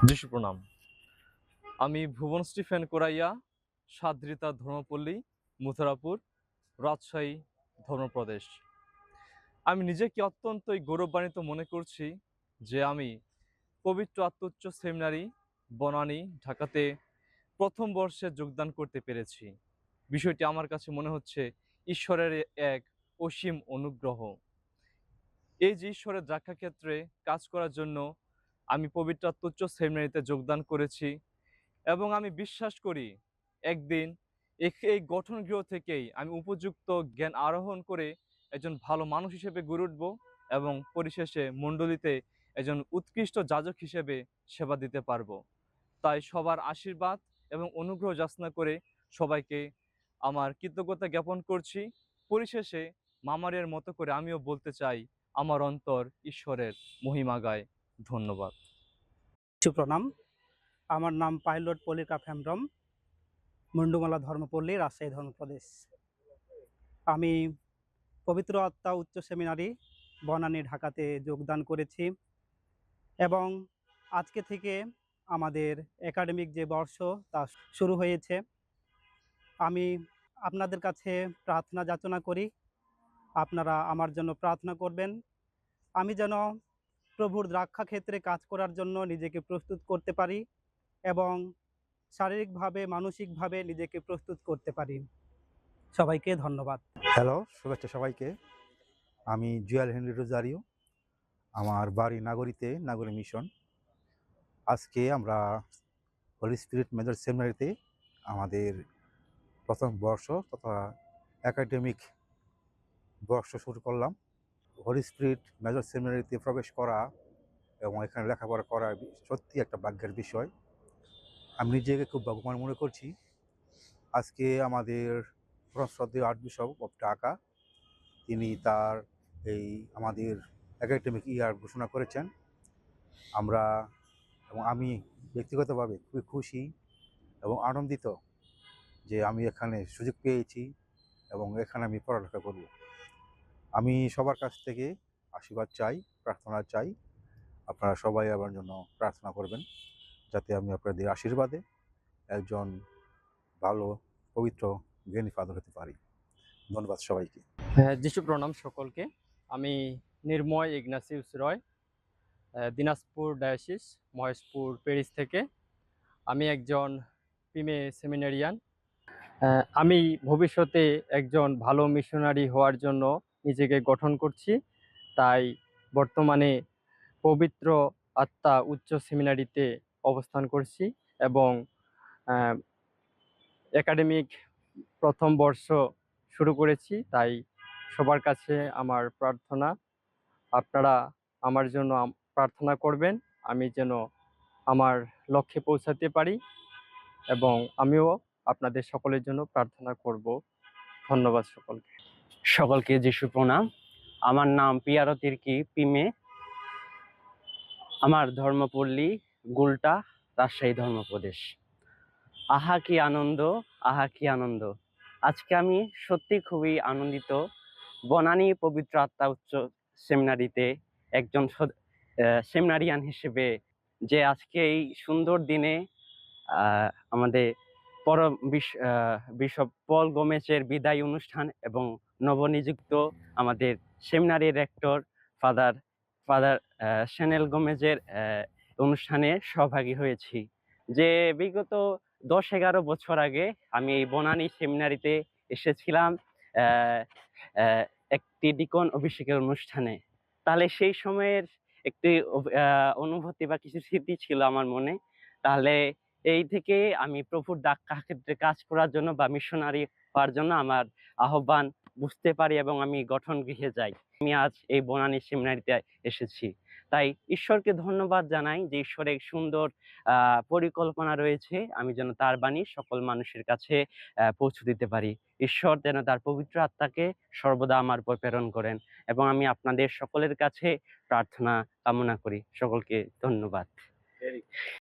যিশু প্রণাম। আমি ভুবন স্টিফেন কোরাইয়া, সাদ্রিতা ধর্মপল্লী, মথুরাপুর, রাজশাহী ধর্মপ্রদেশ। আমি নিজেকে অত্যন্তই গৌরবান্বিত মনে করছি যে আমি পবিত্র আত্মোচ্চ সেমিনারি বনানী ঢাকাতে প্রথম বর্ষে যোগদান করতে পেরেছি। বিষয়টি আমার কাছে মনে হচ্ছে ঈশ্বরের এক অসীম অনুগ্রহ। এই যে ঈশ্বরের দ্রাক্ষাক্ষেত্রে কাজ করার জন্য আমি পবিত্র আত্মোচ্চ সেমিনারিতে যোগদান করেছি এবং আমি বিশ্বাস করি একদিন এই গঠন গৃহ থেকেই আমি উপযুক্ত জ্ঞান আরোহণ করে একজন ভালো মানুষ হিসেবে গড়ে উঠব এবং পরিশেষে মণ্ডলীতে একজন উৎকৃষ্ট যাজক হিসেবে সেবা দিতে পারবো। তাই সবার আশীর্বাদ এবং অনুগ্রহ যাচনা করে সবাইকে আমার কৃতজ্ঞতা জ্ঞাপন করছি। পরিশেষে মামারের মতো করে আমিও বলতে চাই, আমার অন্তর ঈশ্বরের মহিমা গায়। ধন্যবাদ। সুপ্রণাম। আমার নাম পাইলট পলিকা ফেমরম, মুন্ডুমালা ধর্মপল্লী, রাজশাহী ধর্মপ্রদেশ। আমি পবিত্র আত্মা উচ্চ সেমিনারি বনানী ঢাকাতে যোগদান করেছি এবং আজকে থেকে আমাদের একাডেমিক যে বর্ষ তা শুরু হয়েছে। আমি আপনাদের কাছে প্রার্থনা যাচনা করি, আপনারা আমার জন্য প্রার্থনা করবেন। আমি যেন প্রভুর দ্রাক্ষা ক্ষেত্রে কাজ করার জন্য নিজেকে প্রস্তুত করতে পারি এবং শারীরিকভাবে মানসিকভাবে নিজেকে প্রস্তুত করতে পারি। সবাইকে ধন্যবাদ। হ্যালো, শুভেচ্ছা সবাইকে। আমি জুয়েল হেনরি রোজারিও, আমার বাড়ি নাগরীতে, নাগরী মিশন। আজকে আমরা হলি স্পিরিট মেজর সেমিনারিতে আমাদের প্রথম বর্ষ তথা একাডেমিক বর্ষ শুরু করলাম। হলি স্পিরিট মেজর সেমিনারিতে প্রবেশ করা এবং এখানে লেখাপড়া করা সত্যি একটা ভাগ্যের বিষয়। আমি নিজেকে খুব ভাগ্যবান মনে করছি। আজকে আমাদের শ্রদ্ধেয় আর্চবিশপ অফ ঢাকা তিনি তার আমাদের একাডেমিক ইয়ার ঘোষণা করেছেন। আমরা এবং আমি ব্যক্তিগতভাবে খুবই খুশি এবং আনন্দিত যে আমি এখানে সুযোগ পেয়েছি এবং এখানে আমি পড়ালেখা করব। আমি সবার কাছ থেকে আশীর্বাদ চাই, প্রার্থনা চাই। আপনারা সবাই আমার জন্য প্রার্থনা করবেন যাতে আমি আপনাদের আশীর্বাদে একজন ভালো পবিত্র জ্ঞানী ফাদার হতে পারি। ধন্যবাদ সবাইকে। যিশু প্রণাম সকলকে। আমি নির্ময় ইগনাসিউস রয়, দিনাজপুর ডায়াসিস, মহেশপুর প্যারিস থেকে। আমি একজন প্রিমে সেমিনারিয়ান। আমি ভবিষ্যতে একজন ভালো মিশনারি হওয়ার জন্য নিজেকে গঠন করছি। তাই বর্তমানে পবিত্র আত্মা উচ্চ সেমিনারিতে অবস্থান করছি এবং একাডেমিক প্রথম বর্ষ শুরু করেছি। তাই সবার কাছে আমার প্রার্থনা, আপনারা আমার জন্য প্রার্থনা করবেন আমি যেন আমার লক্ষ্যে পৌঁছাতে পারি এবং আমিও আপনাদের সকলের জন্য প্রার্থনা করব। ধন্যবাদ সকলকে। সকলকে যিশু প্রণাম। আমার নাম পিয়ারো তির্কি পিমে, আমার ধর্মপল্লী গুলটা, রাজশাহী ধর্মপ্রদেশ। আহা কি আনন্দ, আহা কি আনন্দ! আজকে আমি সত্যি খুবই আনন্দিত বনানী পবিত্র আত্মা উচ্চ সেমিনারিতে একজন সেমিনারিয়ান হিসেবে, যে আজকে এই সুন্দর দিনে আমাদের পরম বিশপ পল গোমেজের বিদায় অনুষ্ঠান এবং নবনিযুক্ত আমাদের সেমিনারি রেক্টর ফাদার শেনেল গোমেজের অনুষ্ঠানে সহভাগী হয়েছি। যে বিগত 10-11 বছর আগে আমি এই বনানী সেমিনারিতে এসেছিলাম একটি ডিকন অভিষেকের অনুষ্ঠানে। তাহলে সেই সময়ের একটি অনুভূতি বা কিছু স্মৃতি ছিল আমার মনে। তাহলে এই থেকে আমি প্রভুর দ্রাক্ষা ক্ষেত্রে কাজ করার জন্য বা মিশনারি হওয়ার জন্য আমার আহ্বান বুঝতে পারি এবং আমি গঠন গৃহে যাই। আমি আজ এই বনানী সেমিনারিতে এসেছি। তাই ঈশ্বরকে ধন্যবাদ জানাই যে ঈশ্বরের সুন্দর পরিকল্পনা রয়েছে, আমি যেন তার বাণী সকল মানুষের কাছে পৌঁছে দিতে পারি। ঈশ্বর যেন তার পবিত্র আত্মাকে সর্বদা আমার উপর প্রেরণ করেন এবং আমি আপনাদের সকলের কাছে প্রার্থনা কামনা করি। সকলকে ধন্যবাদ।